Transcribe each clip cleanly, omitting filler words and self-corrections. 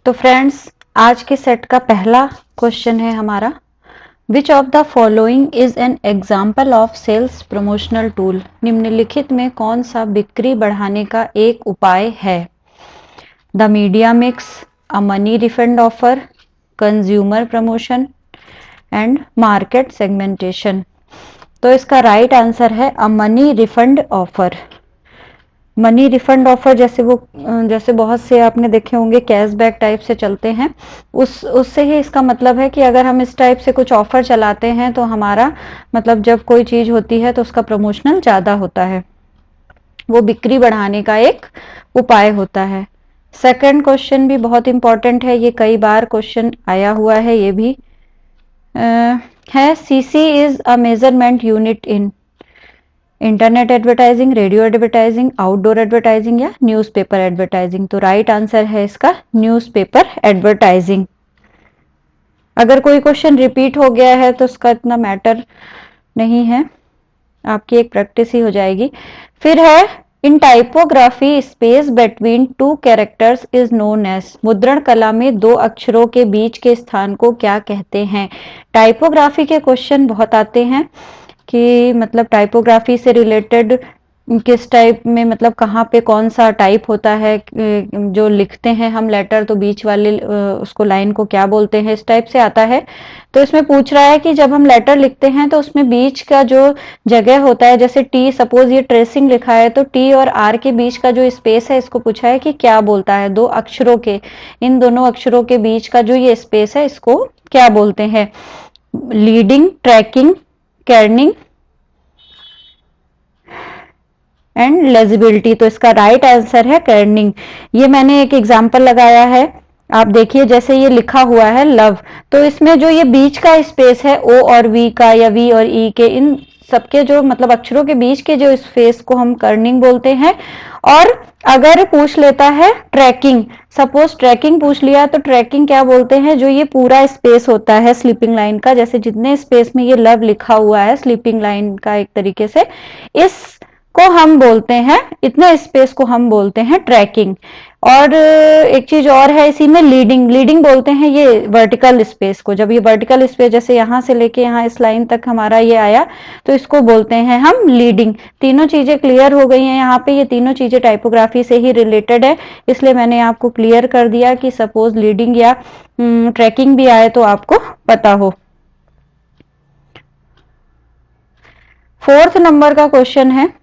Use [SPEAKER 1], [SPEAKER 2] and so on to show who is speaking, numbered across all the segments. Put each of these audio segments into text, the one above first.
[SPEAKER 1] तो फ्रेंड्स, आज के सेट का पहला क्वेश्चन है हमारा, which of the following is an example of sales promotional tool. निम्नलिखित में कौन सा बिक्री बढ़ाने का एक उपाय है? The media mix, a money refund offer, consumer promotion and market segmentation. तो इसका राइट आंसर है a money refund offer. Money refund offer जैसे बहुत से आपने देखे होंगे कैशबैक टाइप से चलते हैं, उससे ही इसका मतलब है कि अगर हम इस टाइप से कुछ ऑफर चलाते हैं तो हमारा मतलब जब कोई चीज होती है तो उसका प्रमोशनल ज्यादा होता है, वो बिक्री बढ़ाने का एक उपाय होता है। सेकंड क्वेश्चन भी बहुत इंपॉर्टेंट है, ये कई बार क्वेश्चन आया हुआ है, ये भी है CC is a measurement unit in internet advertising, radio advertising, outdoor advertising या न्यूज़पेपर एडवर्टाइजिंग। तो राइट आंसर है इसका न्यूज़पेपर एडवर्टाइजिंग। अगर कोई क्वेश्चन रिपीट हो गया है तो उसका इतना मैटर नहीं है, आपकी एक प्रैक्टिस ही हो जाएगी। फिर है in typography space between two characters is known as. मुद्रण कला में दो अक्षरों के बीच के स्थान को क्या कहते हैं? टाइपोग्राफी के क्वेश्चन बहुत आते हैं कि मतलब टाइपोग्राफी से रिलेटेड किस टाइप में, मतलब कहाँ पे कौन सा टाइप होता है, जो लिखते हैं हम लेटर तो बीच वाले उसको लाइन को क्या बोलते हैं, इस टाइप से आता है। तो इसमें पूछ रहा है कि जब हम लेटर लिखते हैं तो उसमें बीच का जो जगह होता है, जैसे टी, सपोज ये ट्रेसिंग लिखा है तो टी और आर के बीच का जो स्पेस है, इसको पूछा है कि क्या बोलता है, दो अक्षरों के, इन दोनों अक्षरों के बीच का जो ये स्पेस है इसको क्या बोलते हैं? Leading, tracking, kerning and legibility. तो इसका राइट आंसर है कर्निंग। ये मैंने एक एग्जांपल लगाया है, आप देखिए जैसे ये लिखा हुआ है लव, तो इसमें जो ये बीच का स्पेस है ओ और वी का या वी और ई के, इन सबके जो मतलब अक्षरों के बीच के जो स्पेस को हम कर्निंग बोलते हैं। और अगर पूछ लेता है ट्रैकिंग, सपोज ट्रैकिंग पूछ लिया तो ट्रैकिंग क्या बोलते हैं? जो ये पूरा स्पेस होता है स्लीपिंग लाइन का, जैसे जितने स्पेस में ये लव लिखा हुआ है स्लीपिंग लाइन का एक तरीके से, इस को हम बोलते हैं, इतने स्पेस को हम बोलते हैं ट्रैकिंग। और एक चीज और है इसी में, लीडिंग। लीडिंग बोलते हैं ये वर्टिकल स्पेस को, जब ये वर्टिकल स्पेस जैसे यहां से लेके यहां इस लाइन तक हमारा ये आया तो इसको बोलते हैं हम लीडिंग। तीनों चीजें क्लियर हो गई हैं यहाँ पे, ये तीनों चीजें टाइपोग्राफी से ही रिलेटेड है, इसलिए मैंने आपको क्लियर कर दिया कि सपोज लीडिंग या ट्रैकिंग भी आए तो आपको पता हो। फोर्थ नंबर का क्वेश्चन है,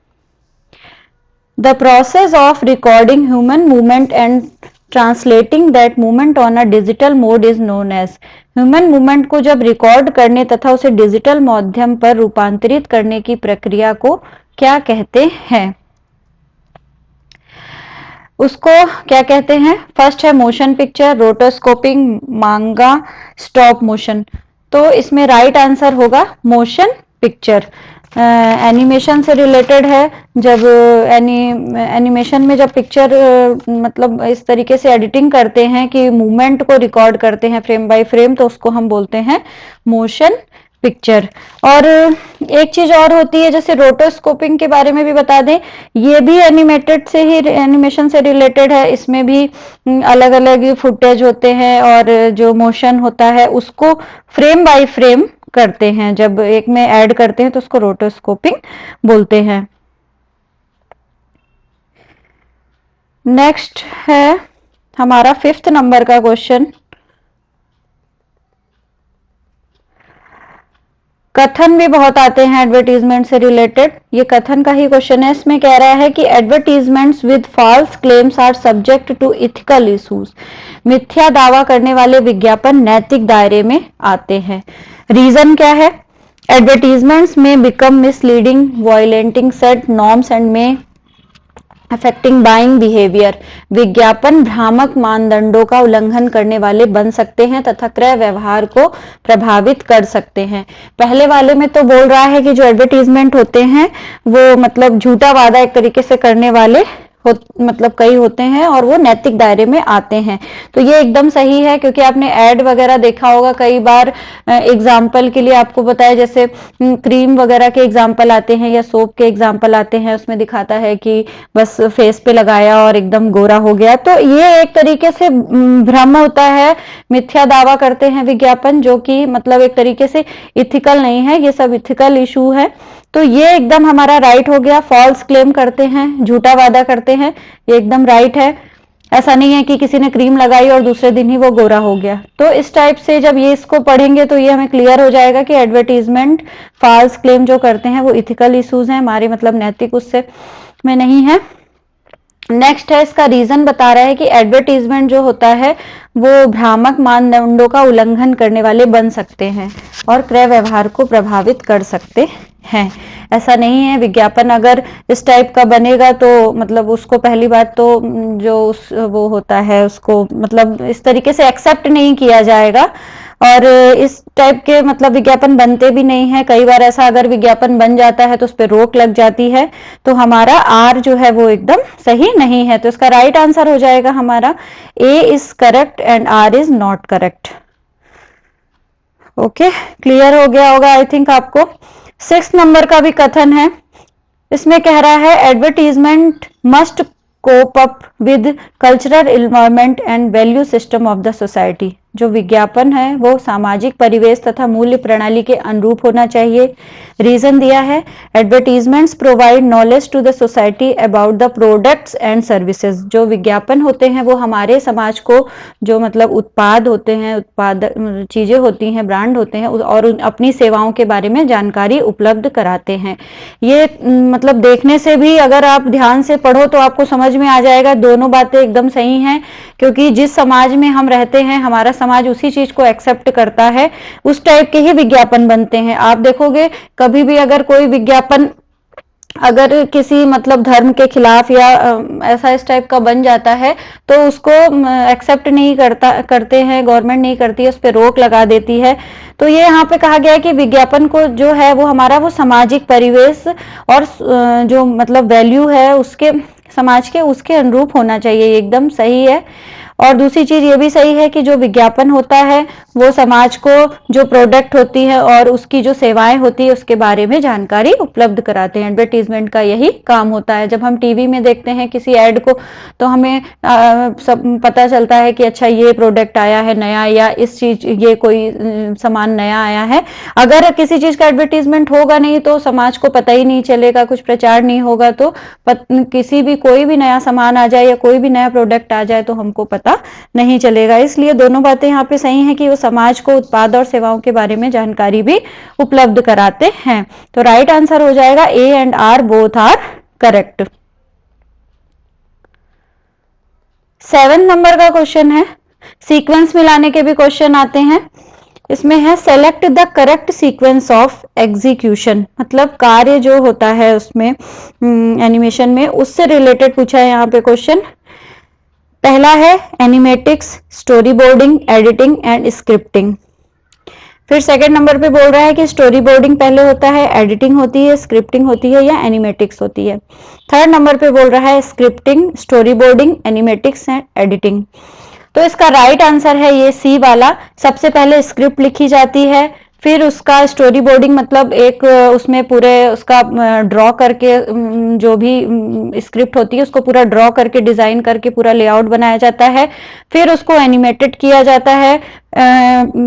[SPEAKER 1] The process of recording human movement and translating that movement on a digital mode is known as। Human movement को जब रिकॉर्ड करने तथा उसे डिजिटल माध्यम पर रूपांतरित करने की प्रक्रिया को क्या कहते हैं? उसको क्या कहते हैं? फर्स्ट है मोशन पिक्चर, रोटोस्कोपिंग, मांगा, स्टॉप मोशन। तो इसमें राइट आंसर होगा मोशन पिक्चर। एनिमेशन से रिलेटेड है, जब एनिमेशन में जब पिक्चर मतलब इस तरीके से एडिटिंग करते हैं कि मूवमेंट को रिकॉर्ड करते हैं फ्रेम बाय फ्रेम, तो उसको हम बोलते हैं मोशन पिक्चर। और एक चीज और होती है, जैसे रोटोस्कोपिंग के बारे में भी बता दें, ये भी एनिमेटेड से ही, एनिमेशन से रिलेटेड है, इसमें भी अलग अलग फुटेज होते हैं और जो मोशन होता है उसको फ्रेम बाय फ्रेम करते हैं, जब एक में ऐड करते हैं तो उसको रोटोस्कोपिंग बोलते हैं। नेक्स्ट है हमारा फिफ्थ नंबर का क्वेश्चन, कथन भी बहुत आते हैं एडवर्टीजमेंट से रिलेटेड, ये कथन का ही क्वेश्चन है। इसमें कह रहा है कि advertisements with false claims are subject to ethical issues. मिथ्या दावा करने वाले विज्ञापन नैतिक दायरे में आते हैं। रीजन क्या है? एडवर्टीजमेंट्स में become misleading, violating set norms and में अफेक्टिंग बाइंग बिहेवियर। विज्ञापन भ्रामक मानदंडों का उल्लंघन करने वाले बन सकते हैं तथा क्रय व्यवहार को प्रभावित कर सकते हैं। पहले वाले में तो बोल रहा है कि जो एडवर्टीजमेंट होते हैं वो मतलब झूठा वादा एक तरीके से करने वाले मतलब कई होते हैं और वो नैतिक दायरे में आते हैं। तो ये एकदम सही है, क्योंकि आपने ऐड वगैरह देखा होगा कई बार। एग्जाम्पल के लिए आपको बताया, जैसे क्रीम वगैरह के एग्जाम्पल आते हैं या सोप के एग्जाम्पल आते हैं, उसमें दिखाता है कि बस फेस पे लगाया और एकदम गोरा हो गया। तो ये एक तरीके से भ्रम होता है, मिथ्या दावा करते हैं विज्ञापन, जो कि मतलब एक तरीके से इथिकल नहीं है, ये सब इथिकल इशू है। तो ये एकदम हमारा राइट हो गया। फॉल्स क्लेम करते हैं, झूठा वादा करते हैं, ये एकदम राइट है। ऐसा नहीं है कि किसी ने क्रीम लगाई और दूसरे दिन ही वो गोरा हो गया। तो इस टाइप से जब ये इसको पढ़ेंगे तो ये हमें क्लियर हो जाएगा कि एडवर्टीजमेंट फॉल्स क्लेम जो करते हैं वो इथिकल इश्यूज हैं, हमारे मतलब नैतिक उससे में नहीं है। नेक्स्ट है, इसका रीजन बता रहा है कि एडवर्टीजमेंट जो होता है वो भ्रामक मानदंडों का उल्लंघन करने वाले बन सकते हैं और क्रय व्यवहार को प्रभावित कर सकते हैं। ऐसा नहीं है, विज्ञापन अगर इस टाइप का बनेगा तो मतलब उसको पहली बात तो जो वो होता है उसको मतलब इस तरीके से एक्सेप्ट नहीं किया जाएगा, और इस टाइप के मतलब विज्ञापन बनते भी नहीं है। कई बार ऐसा अगर विज्ञापन बन जाता है तो उस पर रोक लग जाती है। तो हमारा आर जो है वो एकदम सही नहीं है। तो इसका राइट आंसर हो जाएगा हमारा A is correct and R is not correct. Okay, clear हो गया होगा आई थिंक आपको। 6 नंबर का भी कथन है, इसमें कह रहा है advertisement must cope up with cultural environment and value system of the society. जो विज्ञापन है वो सामाजिक परिवेश तथा मूल्य प्रणाली के अनुरूप होना चाहिए। रीजन दिया है, advertisements provide knowledge to the society about the products and services. जो विज्ञापन होते हैं वो हमारे समाज को जो मतलब उत्पाद होते हैं, उत्पाद चीजें होती हैं, ब्रांड होते हैं और अपनी सेवाओं के बारे में जानकारी उपलब्ध कराते हैं। ये मतलब देखने से भी अगर आप ध्यान से पढ़ो तो आपको समझ में आ जाएगा, दोनों बातें एकदम सही हैं। क्योंकि जिस समाज में हम रहते हैं, हमारा समाज उसी चीज को एक्सेप्ट करता है, उस टाइप के ही विज्ञापन बनते हैं। आप देखोगे कभी भी अगर कोई विज्ञापन अगर किसी मतलब धर्म के खिलाफ या ऐसा इस टाइप का बन जाता है तो उसको एक्सेप्ट नहीं करते हैं, गवर्नमेंट नहीं करती है, उस पर रोक लगा देती है। तो ये यहाँ पे कहा गया है कि विज्ञापन को जो है वो हमारा वो सामाजिक परिवेश और जो मतलब वैल्यू है उसके समाज के उसके अनुरूप होना चाहिए। एकदम सही है। और दूसरी चीज ये भी सही है कि जो विज्ञापन होता है वो समाज को जो प्रोडक्ट होती है और उसकी जो सेवाएं होती है उसके बारे में जानकारी उपलब्ध कराते हैं। एडवर्टीजमेंट का यही काम होता है। जब हम टीवी में देखते हैं किसी ऐड को तो हमें सब पता चलता है कि अच्छा ये प्रोडक्ट आया है नया, या इस चीज ये कोई सामान नया आया है। अगर किसी चीज का एडवर्टीजमेंट होगा नहीं तो समाज को पता ही नहीं चलेगा, कुछ प्रचार नहीं होगा तो किसी भी कोई भी नया सामान आ जाए या कोई भी नया प्रोडक्ट आ जाए तो हमको पता नहीं चलेगा। इसलिए दोनों बातें यहाँ पे सही हैं कि वो समाज को उत्पाद और सेवाओं के बारे में जानकारी भी उपलब्ध कराते हैं। तो राइट आंसर हो जाएगा A and R both are correct. 7 number का क्वेश्चन है, सीक्वेंस मिलाने के भी क्वेश्चन आते हैं। इसमें है select the correct sequence of execution, मतलब कार्य जो होता है उसमें एनिमेशन में उससे रिलेटेड पूछा है यहाँ पे क्वेश्चन। पहला है animatics, storyboarding, editing and scripting. फिर सेकंड नंबर पे बोल रहा है कि स्टोरी बोर्डिंग पहले होता है, एडिटिंग होती है, स्क्रिप्टिंग होती है या एनिमेटिक्स होती है। थर्ड नंबर पे बोल रहा है scripting, story boarding, animatics and editing. तो इसका राइट आंसर है ये सी वाला। सबसे पहले स्क्रिप्ट लिखी जाती है, फिर उसका स्टोरी बोर्डिंग मतलब एक उसमें पूरे उसका ड्रॉ करके जो भी स्क्रिप्ट होती है उसको पूरा ड्रॉ करके डिजाइन करके पूरा लेआउट बनाया जाता है। फिर उसको एनिमेटेड किया जाता है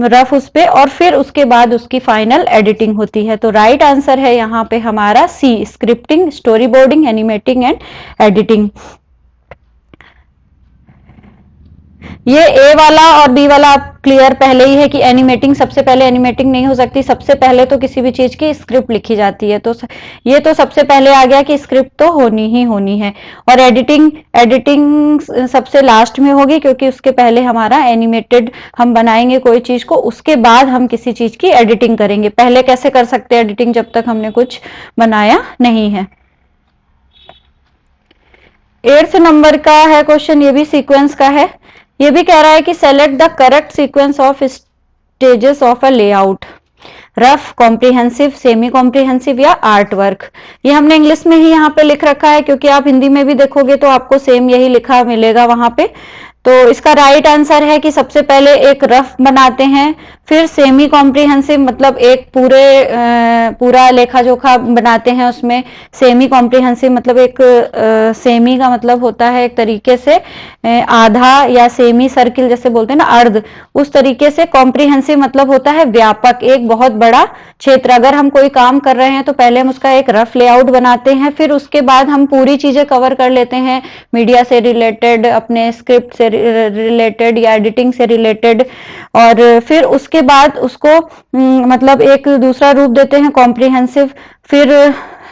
[SPEAKER 1] रफ उस पे, और फिर उसके बाद उसकी फाइनल एडिटिंग होती है। तो राइट आंसर है यहाँ पे हमारा C, scripting, story boarding, animating and editing. ये ए वाला और बी वाला आप क्लियर पहले ही है कि एनिमेटिंग सबसे पहले एनिमेटिंग नहीं हो सकती, सबसे पहले तो किसी भी चीज की स्क्रिप्ट लिखी जाती है। तो ये तो सबसे पहले आ गया कि स्क्रिप्ट तो होनी ही होनी है। और एडिटिंग सबसे लास्ट में होगी क्योंकि उसके पहले हमारा एनिमेटेड हम बनाएंगे कोई चीज को, उसके बाद हम किसी चीज की एडिटिंग करेंगे। पहले कैसे कर सकते हैं एडिटिंग जब तक हमने कुछ बनाया नहीं है। 8th नंबर का है क्वेश्चन, ये भी सीक्वेंस का है। ये भी कह रहा है कि select the correct sequence of stages of a layout. Rough, comprehensive, semi comprehensive या आर्ट वर्क। ये हमने इंग्लिश में ही यहाँ पे लिख रखा है, क्योंकि आप हिंदी में भी देखोगे तो आपको सेम यही लिखा मिलेगा वहां पे। तो इसका राइट आंसर है कि सबसे पहले एक रफ बनाते हैं, फिर सेमी कॉम्प्रिहेंसिव मतलब एक पूरा लेखा जोखा बनाते हैं उसमें। सेमी कॉम्प्रिहेंसिव मतलब एक सेमी का मतलब होता है एक तरीके से आधा या सेमी सर्किल जैसे बोलते हैं ना, अर्ध, उस तरीके से। कॉम्प्रिहेंसिव मतलब होता है व्यापक, एक बहुत बड़ा क्षेत्र। अगर हम कोई काम कर रहे हैं तो पहले हम उसका एक रफ लेआउट बनाते हैं, फिर उसके बाद हम पूरी चीजें कवर कर लेते हैं, मीडिया से रिलेटेड, अपने स्क्रिप्ट से रिलेटेड या एडिटिंग से रिलेटेड, और फिर उसके बाद उसको मतलब एक दूसरा रूप देते हैं कॉम्प्रिहेंसिव, फिर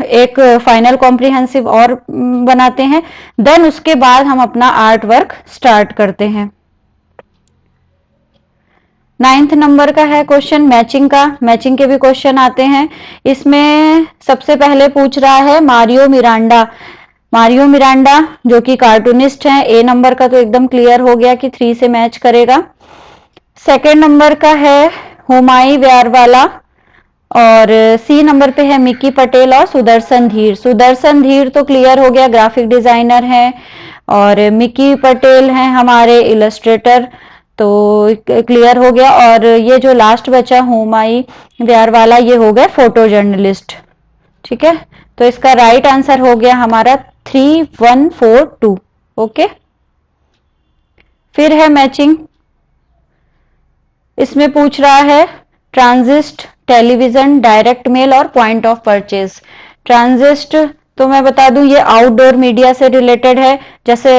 [SPEAKER 1] एक फाइनल कॉम्प्रिहेंसिव और बनाते हैं। देन उसके बाद हम अपना आर्ट वर्क स्टार्ट करते हैं। 9th नंबर का है क्वेश्चन मैचिंग का। मैचिंग के भी क्वेश्चन आते हैं। इसमें सबसे पहले पूछ रहा है मारियो मिरांडा। मारियो मिरांडा जो कि कार्टूनिस्ट हैं। ए नंबर का तो एकदम क्लियर हो गया कि 3 से मैच करेगा। सेकंड नंबर का है हुमायूं व्यारवाला, और सी नंबर पे है मिकी पटेल और सुदर्शन धीर। सुदर्शन धीर तो क्लियर हो गया, ग्राफिक डिजाइनर हैं, और मिकी पटेल हैं हमारे इलस्ट्रेटर, तो क्लियर हो गया। और ये जो लास्ट बचा हुमायूं व्यारवाला, ये हो गया फोटो जर्नलिस्ट। ठीक है, तो इसका राइट आंसर हो गया हमारा 3142। ओके, फिर है मैचिंग। इसमें पूछ रहा है ट्रांजिस्ट, टेलीविजन, डायरेक्ट मेल और पॉइंट ऑफ परचेज। ट्रांजिस्ट तो मैं बता दूं ये आउटडोर मीडिया से रिलेटेड है, जैसे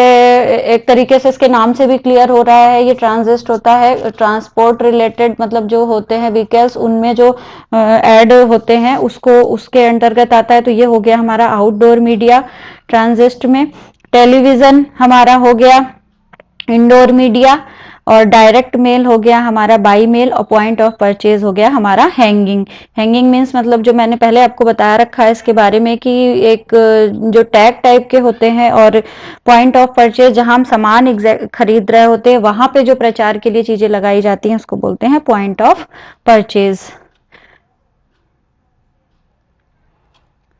[SPEAKER 1] एक तरीके से इसके नाम से भी क्लियर हो रहा है। ये ट्रांजिस्ट होता है ट्रांसपोर्ट रिलेटेड, मतलब जो होते हैं व्हीकल्स उनमें जो ऐड होते हैं उसको उसके अंतर्गत आता है। तो ये हो गया हमारा आउटडोर मीडिया ट्रांजिस्ट में। टेलीविजन हमारा हो गया इंडोर मीडिया, और डायरेक्ट मेल हो गया हमारा बाई मेल, और पॉइंट ऑफ परचेज हो गया हमारा हैंगिंग। हैंगिंग मीन्स मतलब जो मैंने पहले आपको बताया रखा है इसके बारे में कि एक जो टैग टाइप के होते हैं, और पॉइंट ऑफ परचेज जहां हम सामान खरीद रहे होते हैं वहां पे जो प्रचार के लिए चीजें लगाई जाती हैं उसको बोलते हैं पॉइंट ऑफ परचेज।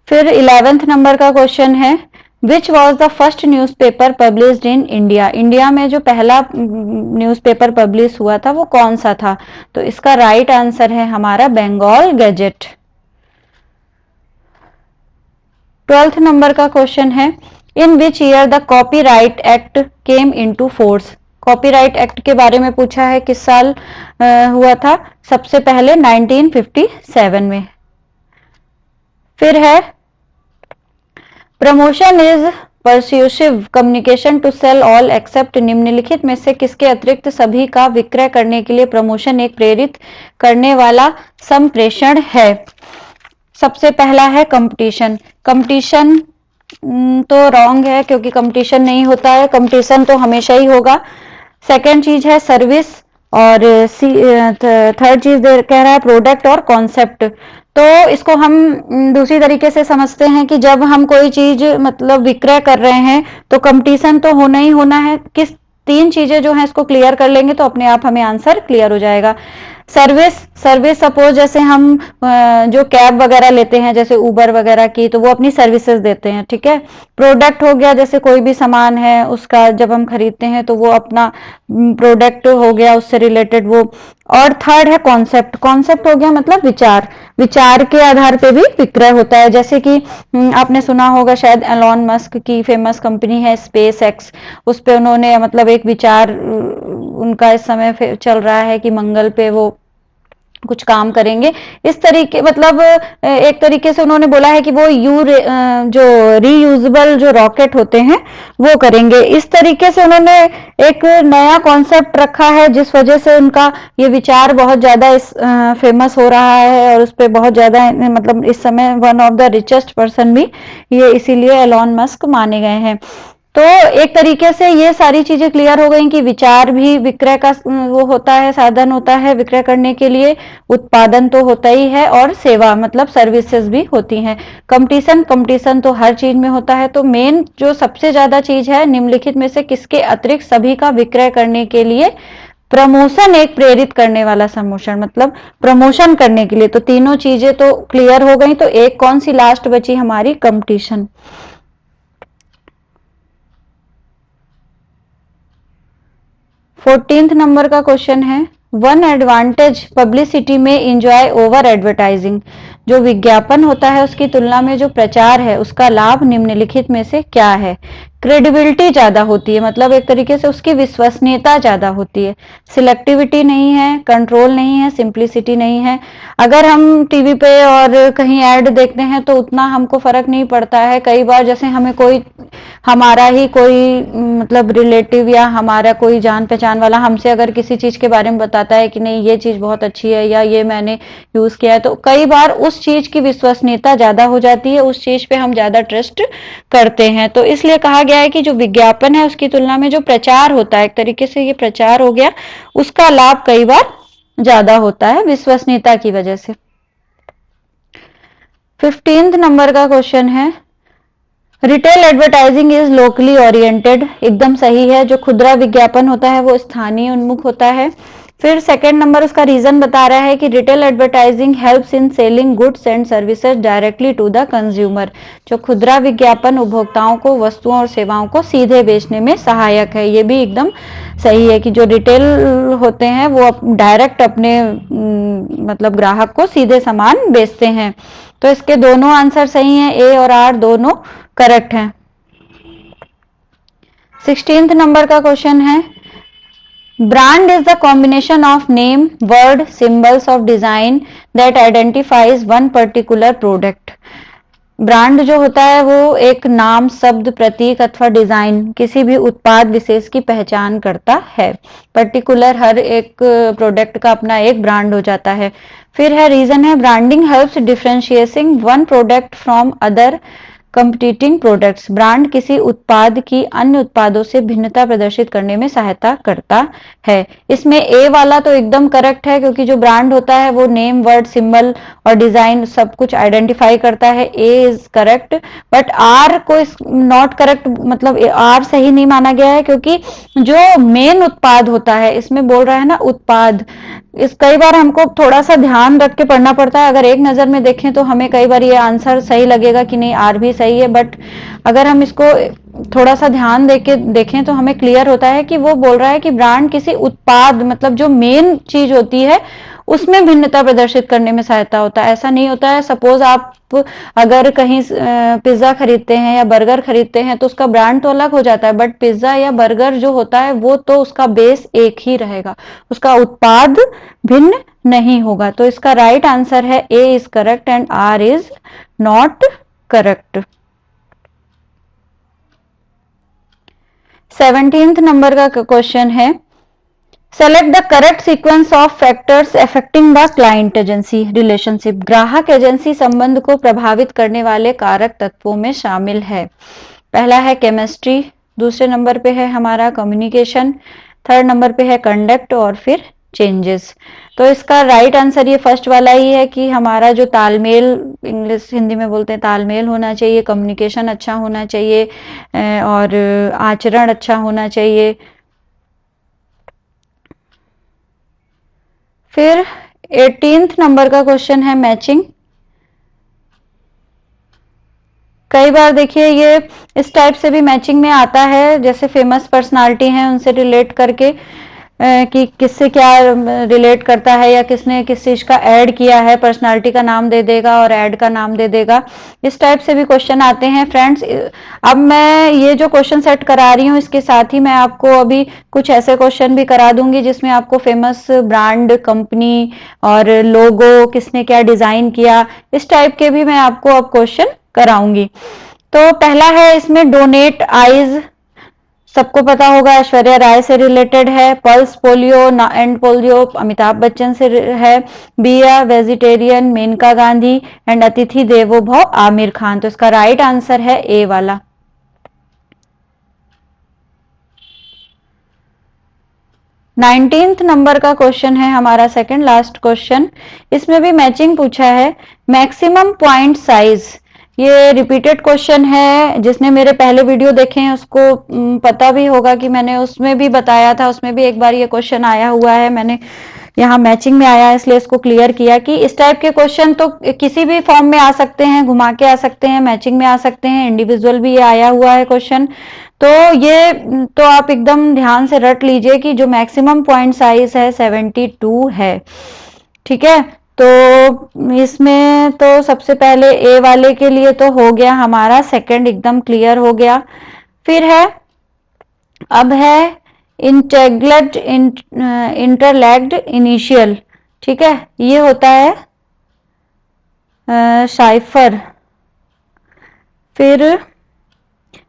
[SPEAKER 1] फिर 11th नंबर का क्वेश्चन है Which was the first newspaper published in India? India में जो पहला न्यूज़पेपर पब्लिश हुआ था वो कौन सा था? तो इसका राइट आंसर है हमारा बंगाल गैजेट। 12th नंबर का क्वेश्चन है in which year the copyright act came into force. Copyright act के बारे में पूछा है, किस साल हुआ था? सबसे पहले 1957 में। फिर है promotion is persuasive communication to sell all except. निम्नलिखित में से किसके अतिरिक्त सभी का विक्रय करने के लिए प्रमोशन एक प्रेरित करने वाला संप्रेषण है? सबसे पहला है कंपटीशन। कंपटीशन तो रॉन्ग है, क्योंकि कंपटीशन नहीं होता है, कंपटीशन तो हमेशा ही होगा। सेकंड चीज है सर्विस, और थर्ड चीज कह रहा है प्रोडक्ट और कॉन्सेप्ट। तो इसको हम दूसरी तरीके से समझते हैं कि जब हम कोई चीज मतलब विक्रय कर रहे हैं तो कंपटीशन तो होना ही होना है। किस 3 चीजें जो हैं इसको क्लियर कर लेंगे तो अपने आप हमें आंसर क्लियर हो जाएगा। सर्विस सपोज जैसे हम जो कैब वगैरह लेते हैं जैसे उबर वगैरह की, तो वो अपनी सर्विसेज देते हैं। ठीक है। प्रोडक्ट हो गया, जैसे कोई भी सामान है उसका जब हम खरीदते हैं तो वो अपना प्रोडक्ट हो गया, उससे रिलेटेड वो। और थर्ड है कॉन्सेप्ट। कॉन्सेप्ट हो गया मतलब विचार, विचार के आधार पे भी विक्रय होता है। जैसे कि आपने सुना होगा शायद एलॉन मस्क की फेमस कंपनी है स्पेस एक्स, उस पे उन्होंने मतलब एक विचार उनका इस समय चल रहा है कि मंगल पे वो कुछ काम करेंगे। इस तरीके मतलब एक तरीके से उन्होंने बोला है कि वो जो रीयूजेबल जो रॉकेट होते हैं वो करेंगे। इस तरीके से उन्होंने एक नया कॉन्सेप्ट रखा है जिस वजह से उनका ये विचार बहुत ज्यादा फेमस हो रहा है, और उस पर बहुत ज्यादा मतलब इस समय one of the richest person भी ये इसीलिए एलॉन मस्क माने गए हैं। तो एक तरीके से ये सारी चीजें क्लियर हो गई कि विचार भी विक्रय का वो होता है, साधन होता है विक्रय करने के लिए। उत्पादन तो होता ही है, और सेवा मतलब सर्विसेज भी होती हैं। कंपटीशन तो हर चीज में होता है। तो मेन जो सबसे ज्यादा चीज है निम्नलिखित में से किसके अतिरिक्त सभी का विक्रय करने के लिए प्रमोशन एक प्रेरित करने वाला समोशन, मतलब प्रमोशन करने के लिए। तो तीनों चीजें तो क्लियर हो गई, तो एक कौन सी लास्ट बची हमारी? कंपटीशन। 14th नंबर का क्वेश्चन है, वन एडवांटेज पब्लिसिटी में इंजॉय ओवर एडवर्टाइजिंग। जो विज्ञापन होता है उसकी तुलना में जो प्रचार है उसका लाभ निम्नलिखित में से क्या है? क्रेडिबिलिटी ज्यादा होती है, मतलब एक तरीके से उसकी विश्वसनीयता ज्यादा होती है। सिलेक्टिविटी नहीं है, कंट्रोल नहीं है, सिंप्लिसिटी नहीं है। अगर हम टीवी पे और कहीं ऐड देखते हैं तो उतना हमको फर्क नहीं पड़ता है। कई बार जैसे हमें कोई, हमारा ही कोई मतलब रिलेटिव या हमारा कोई जान पहचान वाला हमसे अगर किसी चीज के बारे में बताता है कि नहीं ये चीज बहुत अच्छी है या ये मैंने यूज किया है, तो कई बार उस चीज की विश्वसनीयता ज्यादा हो जाती है, उस चीज पे हम ज्यादा ट्रस्ट करते हैं। तो इसलिए कहा गया है कि जो विज्ञापन है उसकी तुलना में जो प्रचार होता है, एक तरीके से ये प्रचार हो गया, उसका लाभ कई बार ज्यादा होता है विश्वसनीयता की वजह से। 15th नंबर का क्वेश्चन है, retail advertising is locally oriented. एकदम सही है, जो खुदरा विज्ञापन होता है वो स्थानीय उन्मुख होता है। फिर सेकंड नंबर उसका रीजन बता रहा है कि retail advertising helps in selling goods and services directly to the consumer. जो खुदरा विज्ञापन उपभोक्ताओं को वस्तुओं और सेवाओं को सीधे बेचने में सहायक है। ये भी एकदम सही है कि जो रिटेल होते हैं वो डायरेक्ट अपने मतलब ग्राहक को सीधे सामान बेचते हैं। तो इसके दोनों आंसर सही हैं, ए और आर दोनों करेक्ट है। 16th नंबर का क्वेश्चन है, brand is the combination of name, word, symbols of design that identifies one particular product. Brand जो होता है वो एक नाम, शब्द, प्रतीक अथवा डिजाइन किसी भी उत्पाद विशेष की पहचान करता है। पर्टिकुलर हर एक प्रोडक्ट का अपना एक ब्रांड हो जाता है। फिर है रीजन है, branding helps differentiating one product from other competing products. Brand किसी उत्पाद की अन्य उत्पादों से भिन्नता प्रदर्शित करने में सहायता करता है। इसमें ए वाला तो एकदम करेक्ट है, क्योंकि जो ब्रांड होता है वो नेम, वर्ड, सिंबल और डिजाइन सब कुछ आइडेंटिफाई करता है। A is correct, but are को नॉट करेक्ट, मतलब आर सही नहीं माना गया है, क्योंकि जो मेन उत्पाद होता है, इसमें बोल रहा है ना उत्पाद, इस कई बार हमको थोड़ा सा ध्यान रख के पढ़ना पड़ता है। अगर एक नजर में देखें तो हमें कई बार ये आंसर सही लगेगा कि नहीं आर भी सही है, बट अगर हम इसको थोड़ा सा ध्यान देके देखें तो हमें क्लियर होता है कि वो बोल रहा है कि ब्रांड किसी उत्पाद, मतलब जो मेन चीज होती है उसमें भिन्नता प्रदर्शित करने में सहायता होता है। ऐसा नहीं होता है, सपोज आप अगर कहीं पिज्जा खरीदते हैं या बर्गर खरीदते हैं तो उसका ब्रांड तो अलग हो जाता है, बट पिज्जा या बर्गर जो होता है वो तो उसका बेस एक ही रहेगा, उसका उत्पाद भिन्न नहीं होगा। तो इसका राइट आंसर है A is correct and R is not correct. 17th number का क्वेश्चन है, select the correct sequence of factors affecting the client agency relationship. ग्राहक एजेंसी संबंध को प्रभावित करने वाले कारक तत्वों में शामिल है। पहला है केमिस्ट्री, दूसरे नंबर पे है हमारा कम्युनिकेशन, थर्ड नंबर पे है कंडक्ट और फिर चेंजेस। तो इसका राइट आंसर ये फर्स्ट वाला ही है कि हमारा जो तालमेल, इंग्लिश हिंदी में बोलते हैं तालमेल होना चाहिए, कम्युनिकेशन अच्छा होना चाहिए और आचरण अच्छा होना चाहिए। फिर 18th नंबर का क्वेश्चन है मैचिंग। कई बार देखिए ये इस टाइप से भी मैचिंग में आता है, जैसे फेमस पर्सनालिटी हैं उनसे रिलेट करके कि किससे क्या रिलेट करता है या किसने किस चीज का ऐड किया है, पर्सनालिटी का नाम दे देगा और ऐड का नाम दे देगा। इस टाइप से भी क्वेश्चन आते हैं फ्रेंड्स। अब मैं ये जो क्वेश्चन सेट करा रही हूँ इसके साथ ही मैं आपको अभी कुछ ऐसे क्वेश्चन भी करा दूंगी जिसमें आपको फेमस ब्रांड, कंपनी और लोगो, किसने क्या डिजाइन किया, इस टाइप के भी मैं आपको अब क्वेश्चन कराऊंगी। तो पहला है इसमें डोनेट आइज, सबको पता होगा ऐश्वर्या राय से रिलेटेड है। Pulse polio and polio Amitabh Bachchan से है। Be a vegetarian Maneka Gandhi and Atithi Devo भव आमिर खान। तो इसका राइट आंसर है ए वाला। नाइनटीन्थ नंबर का क्वेश्चन है हमारा सेकंड लास्ट क्वेश्चन। इसमें भी मैचिंग पूछा है। मैक्सिमम पॉइंट साइज ये रिपीटेड क्वेश्चन है, जिसने मेरे पहले वीडियो देखे हैं उसको पता भी होगा कि मैंने उसमें भी बताया था, उसमें भी एक बार ये क्वेश्चन आया हुआ है, मैंने यहाँ मैचिंग में आया है इसलिए इसको क्लियर किया कि इस टाइप के क्वेश्चन तो किसी भी फॉर्म में आ सकते हैं, घुमा के आ सकते हैं, मैचिंग में आ सकते हैं, इंडिविजुअल भी ये आया हुआ है क्वेश्चन। तो ये तो आप एकदम ध्यान से रट लीजिए कि जो मैक्सिमम पॉइंट साइज है 72 है। ठीक है, तो इसमें तो सबसे पहले ए वाले के लिए तो हो गया हमारा, सेकंड एकदम क्लियर हो गया। फिर है, अब है इंटेग्रेट इंटरलैग्ड इनिशियल। ठीक है, ये होता है साइफर। फिर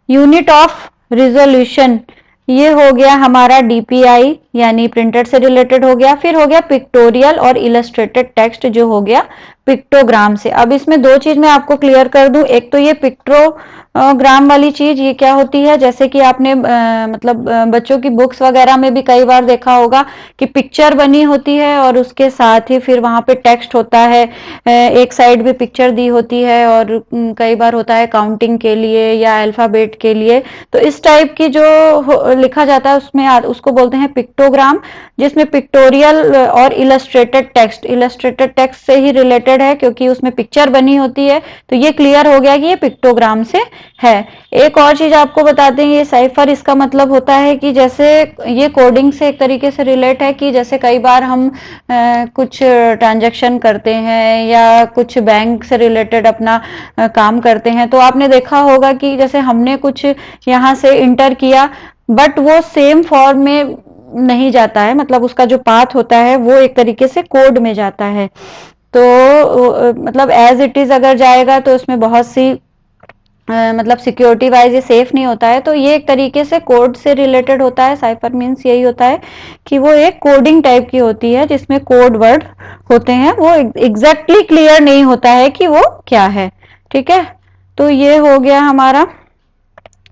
[SPEAKER 1] यूनिट ऑफ रिजोल्यूशन, ये हो गया हमारा डीपीआई यानी प्रिंटेड से रिलेटेड हो गया। फिर हो गया पिक्टोरियल और इलस्ट्रेटेड टेक्स्ट जो हो गया पिक्टोग्राम से। अब इसमें दो चीज मैं आपको क्लियर कर दूं, एक तो ये पिक्टोग्राम वाली चीज ये क्या होती है, जैसे कि आपने मतलब बच्चों की बुक्स वगैरह में भी कई बार देखा होगा कि पिक्चर बनी होती है और उसके साथ ही फिर वहां पे टेक्स्ट होता है, एक साइड भी पिक्चर दी होती है और कई बार होता है काउंटिंग के लिए या अल्फाबेट के लिए। तो इस टाइप की जो लिखा जाता है उसमें उसको बोलते हैं पिक्टोग्राम, जिसमें पिक्टोरियल और इलस्ट्रेटेड टेक्स्ट से ही रिलेटेड है क्योंकि उसमें पिक्चर बनी होती है। तो ये क्लियर हो गया कि ये पिक्टोग्राम से है। एक और चीज आपको बताते हैं, ये साइफर इसका मतलब होता है कि जैसे ये कोडिंग से एक तरीके से रिलेट है कि जैसे कई बार हम कुछ ट्रांजैक्शन करते हैं या कुछ बैंक से रिलेटेड अपना काम करते हैं, तो आपने देखा होगा कि जैसे हमने कुछ यहाँ से इंटर किया बट वो सेम फॉर्म में नहीं जाता है, मतलब उसका जो पाथ होता है वो एक तरीके से कोड में जाता है। तो मतलब एज इट इज अगर जाएगा तो उसमें बहुत सी मतलब सिक्योरिटी वाइज ये सेफ नहीं होता है। तो ये एक तरीके से कोड से रिलेटेड होता है। साइफर मीन्स यही होता है कि वो एक कोडिंग टाइप की होती है जिसमें कोड वर्ड होते हैं, वो एग्जैक्टली क्लियर नहीं होता है कि वो क्या है। ठीक है, तो ये हो गया हमारा,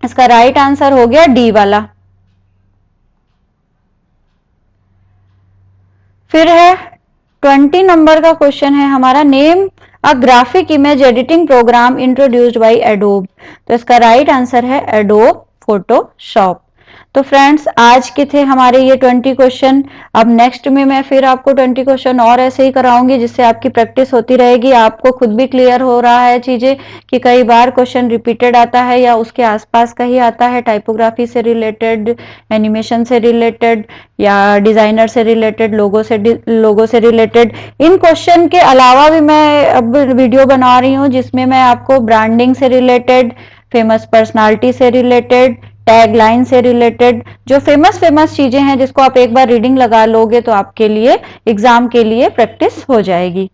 [SPEAKER 1] इसका राइट आंसर हो गया डी वाला। फिर है 20 नंबर का क्वेश्चन है हमारा, name a graphic image editing programme introduced by adobe. तो इसका राइट आंसर है एडोब फोटोशॉप। तो फ्रेंड्स आज के थे हमारे ये 20 क्वेश्चन। अब नेक्स्ट में मैं फिर आपको 20 क्वेश्चन और ऐसे ही कराऊंगी जिससे आपकी प्रैक्टिस होती रहेगी, आपको खुद भी क्लियर हो रहा है चीजें कि कई बार क्वेश्चन रिपीटेड आता है या उसके आसपास का ही आता है, टाइपोग्राफी से रिलेटेड, एनिमेशन से रिलेटेड या डिजाइनर से रिलेटेड, लोगो से रिलेटेड। इन क्वेश्चन के अलावा भी मैं अब वीडियो बना रही हूँ जिसमें मैं आपको ब्रांडिंग से रिलेटेड, फेमस पर्सनालिटी से रिलेटेड, टैग लाइन से रिलेटेड, जो फेमस चीजें हैं जिसको आप एक बार रीडिंग लगा लोगे तो आपके लिए एग्जाम के लिए प्रैक्टिस हो जाएगी।